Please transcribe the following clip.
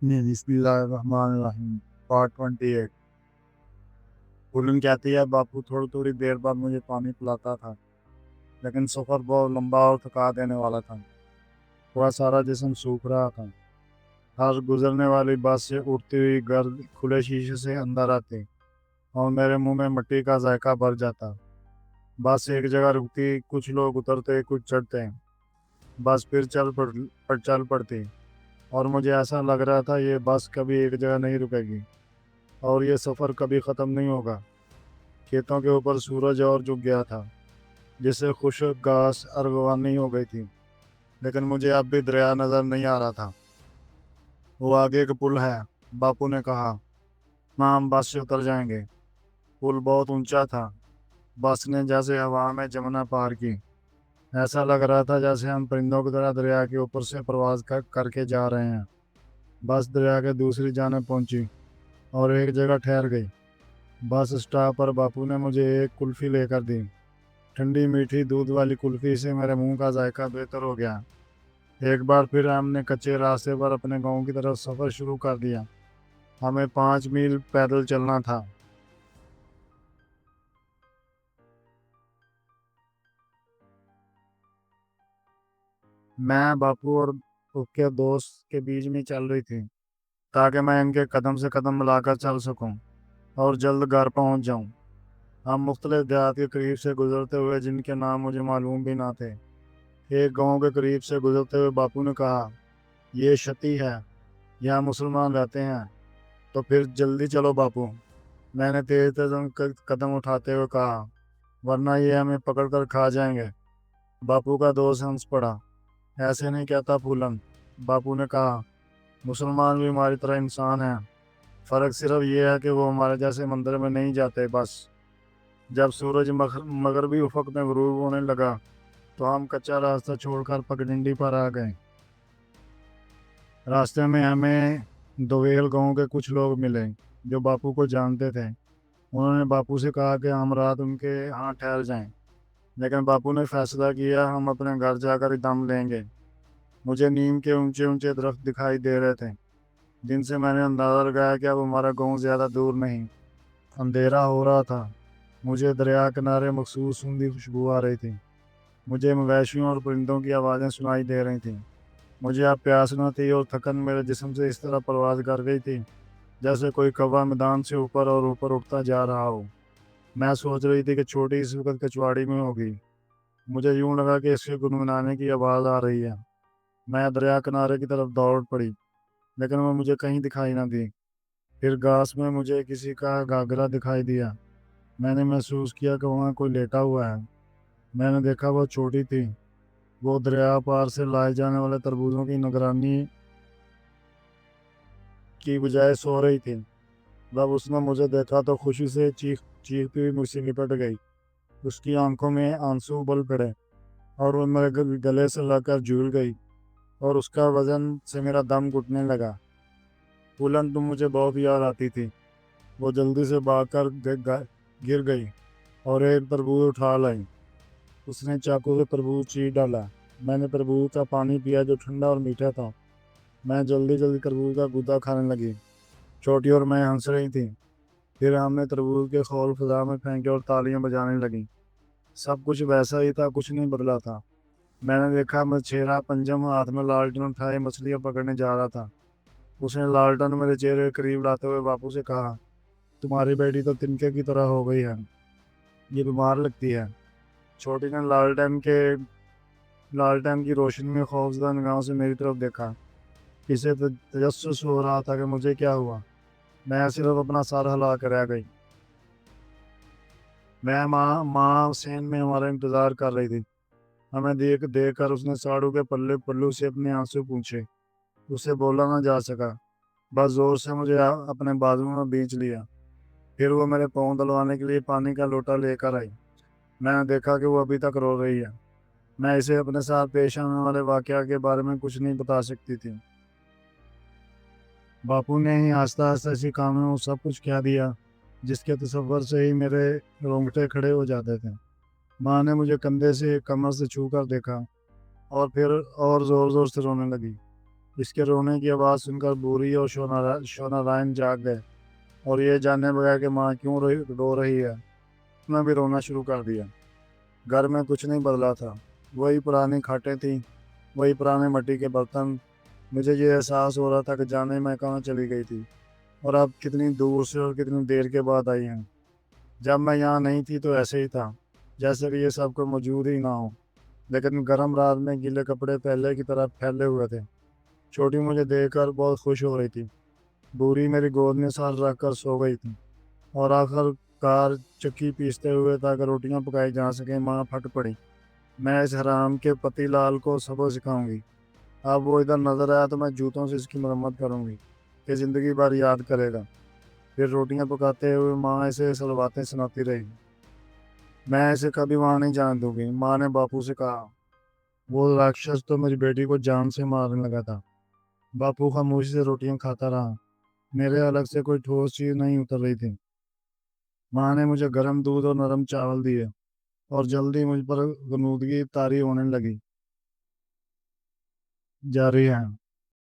बिस्मिल्लाहिर्रहमानिर्रहीम पार्ट 28। पुलम कहती है, बापू थोड़ी थोड़ी देर बाद मुझे पानी पिलाता था, लेकिन सफ़र बहुत लंबा और थका देने वाला था। पूरा सारा जिस्म सूख रहा था। हर गुजरने वाली बस से उड़ती हुई गर्द खुले शीशे से अंदर आती और मेरे मुंह में मिट्टी का जायका भर जाता। बस एक जगह रुकती, कुछ लोग उतरते, कुछ चढ़ते। बस फिर चल पड़ती और मुझे ऐसा लग रहा था ये बस कभी एक जगह नहीं रुकेगी और ये सफ़र कभी ख़त्म नहीं होगा। खेतों के ऊपर सूरज और झुक गया था, जिससे खुश्क घास अरगवानी हो गई थी, लेकिन मुझे अब भी दरिया नज़र नहीं आ रहा था। वो आगे एक पुल है, बापू ने कहा। ना, हम बस से उतर जाएंगे। पुल बहुत ऊंचा था। बस ने जैसे हवा में जमुना पार की। ऐसा लग रहा था जैसे हम परिंदों की तरह दरिया के ऊपर से प्रवास करके जा रहे हैं। बस दरिया के दूसरी जाने पहुंची और एक जगह ठहर गई। बस स्टॉप पर बापू ने मुझे एक कुल्फ़ी लेकर दी। ठंडी मीठी दूध वाली कुल्फ़ी से मेरे मुंह का जायका बेहतर हो गया। एक बार फिर हमने कच्चे रास्ते पर अपने गांव की तरफ सफ़र शुरू कर दिया। हमें 5 मील पैदल चलना था। मैं, बापू और उसके दोस्त के बीच में चल रही थी, ताकि मैं इनके कदम से कदम मिलाकर चल सकूं और जल्द घर पहुंच जाऊं। हम मुख्तलिफ देहात के करीब से गुजरते हुए, जिनके नाम मुझे मालूम भी ना थे। एक गांव के करीब से गुजरते हुए बापू ने कहा, ये क्षति है, यहाँ मुसलमान रहते हैं। तो फिर जल्दी चलो बापू, मैंने तेज तेज कदम उठाते हुए कहा, वरना ये हमें पकड़ कर खा जाएंगे। बापू का दोस्त हंस पड़ा। ऐसे नहीं कहता फूलन, बापू ने कहा, मुसलमान भी हमारी तरह इंसान हैं। फ़र्क सिर्फ ये है कि वो हमारे जैसे मंदिर में नहीं जाते। बस जब सूरज मगरबी उफक में गुरूब होने लगा, तो हम कच्चा रास्ता छोड़कर पगडंडी पर आ गए। रास्ते में हमें दोवेल गांव के कुछ लोग मिले जो बापू को जानते थे। उन्होंने बापू से कहा कि हम रात उनके यहाँ ठहर जाएं, लेकिन बापू ने फैसला किया हम अपने घर जाकर ही दम लेंगे। मुझे नीम के ऊंचे ऊंचे दरख्त दिखाई दे रहे थे, जिनसे मैंने अंदाज़ा लगाया कि अब हमारा गांव ज़्यादा दूर नहीं। अंधेरा हो रहा था। मुझे दरिया किनारे मखसूस सूंधी खुशबू आ रही थी। मुझे मवेशियों और परिंदों की आवाज़ें सुनाई दे रही थीं। मुझे अब प्यास न थी और थकन मेरे जिस्म से इस तरह परवाज़ कर गई थी जैसे कोई कौवा मैदान से ऊपर और ऊपर उठता जा रहा हो। मैं सोच रही थी कि छोटी इस वक्त कचवाड़ी में होगी। मुझे यूं लगा कि इसके गुनगुनाने की आवाज़ आ रही है। मैं दरिया किनारे की तरफ दौड़ पड़ी, लेकिन वो मुझे कहीं दिखाई न दी। फिर घास में मुझे किसी का घाघरा दिखाई दिया। मैंने महसूस किया कि वहाँ कोई लेटा हुआ है। मैंने देखा वो छोटी थी। वो दरिया पार से लाए जाने वाले तरबूजों की निगरानी की बजाय सो रही थी। जब उसने मुझे देखा तो खुशी से चीखती हुई मुझसे लिपट गई। उसकी आंखों में आंसू उबल पड़े और वो मेरे गले से लगकर झूल गई और उसका वजन से मेरा दम घुटने लगा। फूलन तुम मुझे बहुत याद आती थी। वो जल्दी से भागकर गिर गई और एक तरबूज उठा लाई। उसने चाकू से तरबूज चीर डाला। मैंने तरबूज का पानी पिया जो ठंडा और मीठा था। मैं जल्दी जल्दी तरबूज का गूदा खाने लगी। छोटी और मैं हंस रही थी। फिर हमने तरबूज के खोल फिजा में फेंके और तालियां बजाने लगी। सब कुछ वैसा ही था, कुछ नहीं बदला था। मैंने देखा मछेरा पंजम हाथ में लालटेन उठाए मछलियां पकड़ने जा रहा था। उसने लालटेन मेरे चेहरे के करीब लाते हुए बापू से कहा, तुम्हारी बेटी तो तिनके की तरह हो गई है, ये बीमार लगती है। छोटी ने लालटेन की रोशनी में खौफजदा निगाहों से मेरी तरफ देखा। इसे तजस्सुस हो रहा था कि मुझे क्या हुआ। मैं सिर्फ अपना सर हिला कर रह गई। मैं माँ हुसैन में हमारा इंतजार कर रही थी। हमें देख देख कर उसने साड़ू के पल्लू से अपने आंसू पूछे। उसे बोला ना जा सका। बस जोर से मुझे अपने बाजू में बींच लिया। फिर वो मेरे पाँव दलवाने के लिए पानी का लोटा लेकर आई। मैंने देखा कि वो अभी तक रो रही है। मैं इसे अपने साथ पेश आने वाले वाकया के बारे में कुछ नहीं बता सकती थी। बापू ने ही आहिस्ता आहिस्ता इसी काम में वो सब कुछ कह दिया जिसके तसव्वुर से ही मेरे रोंगटे खड़े हो जाते थे। माँ ने मुझे कंधे से कमर से छू कर देखा और फिर और ज़ोर ज़ोर से रोने लगी। اس کے رونے کی آواز سن کر بوری اور شونارائن جاگ گئے اور یہ جاننے بغیر کہ ماں کیوں رو رہی ہے میں بھی رونا شروع کر دیا۔ گھر میں کچھ نہیں بدلا تھا، وہی پرانی کھاٹیں تھیں، وہی پرانے مٹی کے برتن۔ مجھے یہ احساس ہو رہا تھا کہ جانے میں کہاں چلی گئی تھی اور اب کتنی دور سے اور کتنی دیر کے بعد آئی ہیں۔ جب میں یہاں نہیں تھی تو ایسے ہی تھا، جیسے کہ یہ سب کو موجود ہی نہ ہو، لیکن گرم رات میں گیلے کپڑے پہلے کی طرح پھیلے ہوئے تھے۔ چھوٹی مجھے دیکھ کر بہت خوش ہو رہی تھی، بوری میری گود میں سر رکھ کر سو گئی تھی اور آخر کار چکی پیستے ہوئے تاکہ روٹیاں پکائی جا سکیں ماں پھٹ پڑی۔ میں اس حرام کے پتی لال کو سبق سکھاؤں گی، اب وہ ادھر نظر آیا تو میں جوتوں سے اس کی مرمت کروں گی کہ زندگی بھر یاد کرے گا۔ پھر روٹیاں پکاتے ہوئے ماں اسے سلواتیں سناتی رہی۔ میں اسے کبھی وہاں نہیں جان دوں گی، ماں نے باپو سے کہا۔ وہ راکشس تو میری بیٹی کو جان سے مارنے لگا تھا۔ باپو خاموشی سے روٹیاں کھاتا رہا، میرے الگ سے کوئی ٹھوس چیز نہیں اتر رہی تھی۔ ماں نے مجھے گرم دودھ اور نرم چاول دیے اور جلدی مجھ پر غنودگی طاری ہونے لگی۔ جاری ہے۔